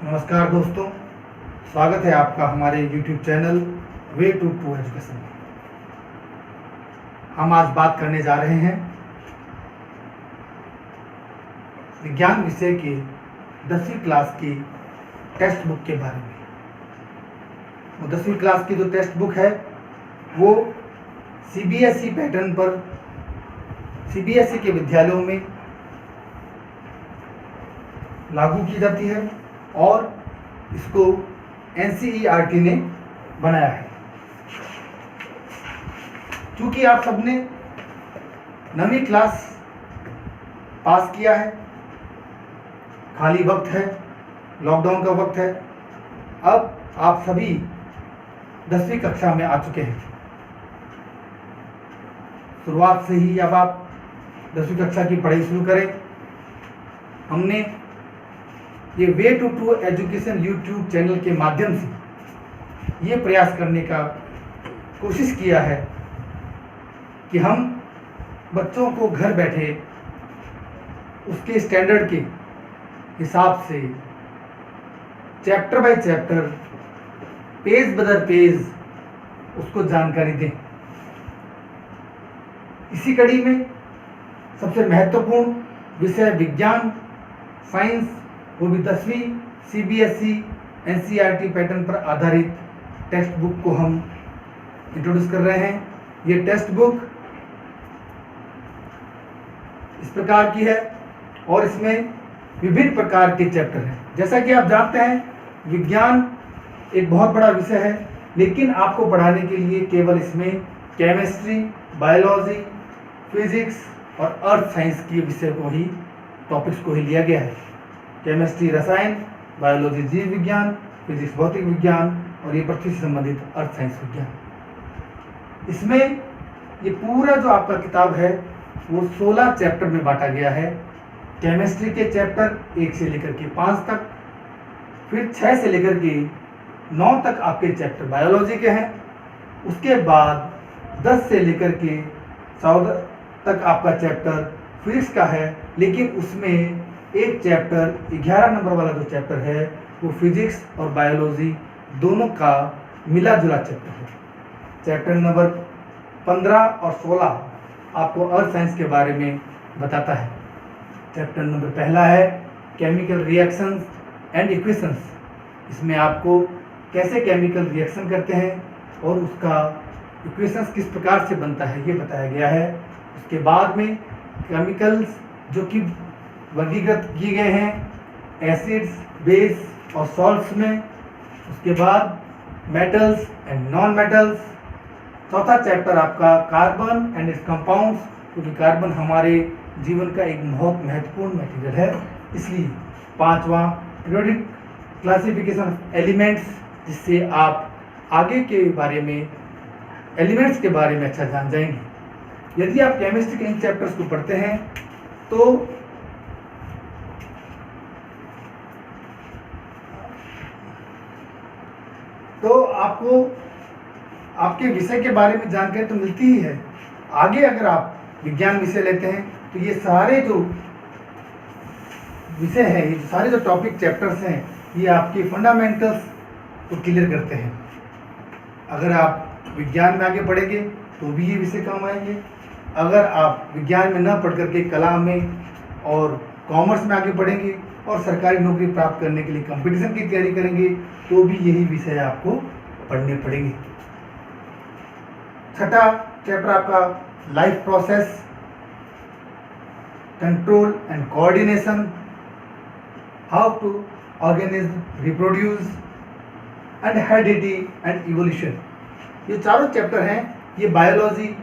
नमस्कार दोस्तों, स्वागत है आपका हमारे YouTube channel way to education में। हम आज बात करने जा रहे हैं विज्ञान विषय के 10वीं क्लास की टेक्स्ट बुक के बारे में। वो 10वीं क्लास की जो टेक्स्ट बुक है वो CBSE पैटर्न पर CBSE के विद्यालयों में लागू की जाती है और इसको NCERT ने बनाया है। क्योंकि आप सबने 9वीं क्लास पास किया है, खाली वक्त है, लॉकडाउन का वक्त है, अब आप सभी 10वीं कक्षा में आ चुके हैं। शुरुआत से ही अब आप 10वीं कक्षा की पढ़ाई शुरू करें। हमने ये way to education YouTube channel के माध्यम से ये प्रयास करने का कोशिश किया है कि हम बच्चों को घर बैठे उसके स्टैंडर्ड के हिसाब से चैप्टर बाय चैप्टर, पेज बदर पेज उसको जानकारी दें। इसी कड़ी में सबसे महत्वपूर्ण विषय विज्ञान, साइंस, वो भी 10वीं CBSE NCERT पैटर्न पर आधारित टेक्स्ट बुक को हम इंट्रोड्यूस कर रहे हैं। ये टेक्स्ट बुक इस प्रकार की है और इसमें विभिन्न प्रकार के चैप्टर हैं। जैसा कि आप जानते हैं, विज्ञान एक बहुत बड़ा विषय है, लेकिन आपको पढ़ाने के लिए केवल इसमें केमिस्ट्री, बायोलॉजी, फिजिक्स और अर्थ साइंस के विषय को ही, टॉपिक्स को ही लिया गया है। केमिस्ट्री रसायन, बायोलॉजी जीव विज्ञान, फिजिक्स भौतिक विज्ञान और ये पृथ्वी से संबंधित अर्थ साइंस विज्ञान। इसमें ये पूरा जो आपका किताब है वो 16 चैप्टर में बांटा गया है। केमिस्ट्री के चैप्टर 1 से लेकर के 5 तक, फिर 6 से लेकर के 9 तक आपके चैप्टर बायोलॉजी के हैं। उसके बाद 10 से लेकर के 14 तक आपका चैप्टर फिजिक्स का है, लेकिन उसमें एक चैप्टर 11 नंबर वाला जो चैप्टर है वो फिजिक्स और बायोलॉजी दोनों का मिला जुला चैप्टर है। चैप्टर नंबर 15 और 16 आपको अर्थ साइंस के बारे में बताता है। चैप्टर नंबर पहला है केमिकल रिएक्शंस एंड इक्वेशंस। इसमें आपको कैसे केमिकल रिएक्शन करते हैं और उसका इक्वेशंस किस प्रकार से बनता है ये बताया गया है। उसके बाद में केमिकल्स जो कि वर्गीकृत किए गए हैं एसिड्स, बेस और सॉल्ट्स में। उसके बाद मेटल्स एंड नॉन मेटल्स। चौथा चैप्टर आपका कार्बन एंड इट्स कंपाउंड्स, क्योंकि कार्बन हमारे जीवन का एक बहुत महत्वपूर्ण मटेरियल है, इसलिए। पांचवा पीरियोडिक क्लासिफिकेशन ऑफ एलिमेंट्स, जिससे आप आगे के बारे में एलिमेंट्स के बारे में अच्छा जान जाएंगे। यदि आप केमिस्ट्री के इन चैप्टर्स को पढ़ते हैं तो आपको आपके विषय के बारे में जानकारी तो मिलती ही है। आगे अगर आप विज्ञान विषय लेते हैं तो ये सारे जो विषय हैं, ये सारे जो टॉपिक चैप्टर्स हैं, ये आपके फंडामेंटल्स को क्लियर करते हैं। अगर आप विज्ञान में आगे पढ़ेंगे तो भी ये विषय काम आएंगे। अगर आप विज्ञान में न पढ़ करके कला में और कॉमर्स में आगे बढ़ेंगे और सरकारी नौकरी प्राप्त करने के लिए कंपटीशन की तैयारी करेंगे तो भी यही विषय आपको पढ़ने पड़ेंगे। छठा चैप्टर आपका life process, control and coordination, how to organism reproduce and heredity and evolution. ये चारों चैप्टर हैं, ये बायोलॉजी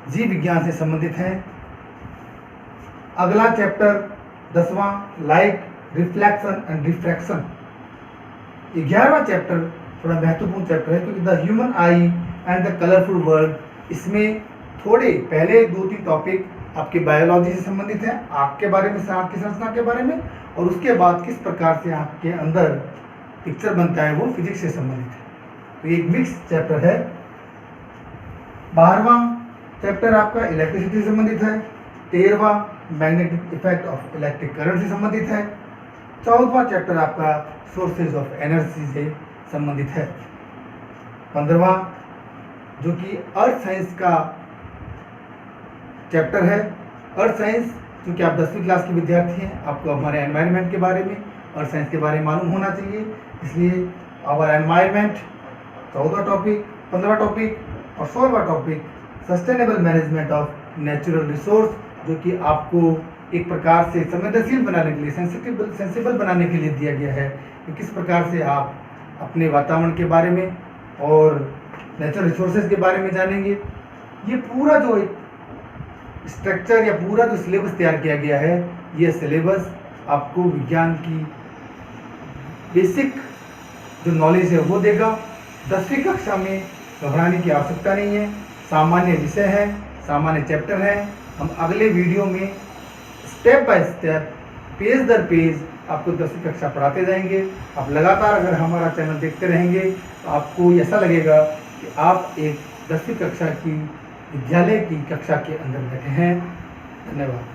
जीव विज्ञान से संबंधित हैं। अगला चैप्टर 10वां लाइट, रिफ्लेक्शन एंड रिफ्रैक्शन। 11वां चैप्टर थोड़ा महत्वपूर्ण चैप्टर है, क्योंकि the human eye and the colourful world. इसमें थोड़े पहले 2-3 टॉपिक आपके बायोलॉजी से संबंधित हैं, आँख के बारे में, आँख की संरचना के बारे में, और उसके बाद किस प्रकार से आपके अंदर पिक्चर बनता है वो फिजिक्स से संबंधित है। तो ये एक मिक्स चैप्टर है। 12वां चैप्टर आपका इलेक्ट्रिसिटी से संबंधित है। 13वां magnetic effect of electric current से संबंधित है। 14वां चैप्टर आपका सोर्सेज ऑफ एनर्जी से संबंधित है। 15वां जो कि अर्थ साइंस का चैप्टर है। अर्थ साइंस, क्योंकि आप 10वीं क्लास के विद्यार्थी हैं, आपको हमारे एनवायरनमेंट के बारे में, अर्थ साइंस के बारे में मालूम होना चाहिए, इसलिए आवर एनवायरनमेंट 14वां टॉपिक, 15वां टॉपिक और 16वां topic sustainable management of natural resource, जो कि आपको एक प्रकार से संवेदनशील बनाने के लिए, सेंसिबल बनाने के लिए दिया गया है कि किस प्रकार से आप अपने वातावरण के बारे में और नेचुरल रिसोर्सेज के बारे में जानेंगे। ये पूरा जो स्ट्रक्चर या पूरा जो सिलेबस तैयार किया गया है, ये सिलेबस आपको विज्ञान की बेसिक जो नॉलेज है वो देगा। 10वीं कक्षा में घबराने की आवश्यकता नहीं है, सामान्य विषय है, सामान्य चैप्टर है। हम अगले वीडियो में स्टेप बाय स्टेप, पेज दर पेज आपको 10वीं कक्षा पढ़ाते जाएंगे। आप लगातार अगर हमारा चैनल देखते रहेंगे तो आपको ऐसा लगेगा कि आप एक 10वीं कक्षा की विद्यालय की कक्षा के अंदर बैठे हैं। धन्यवाद।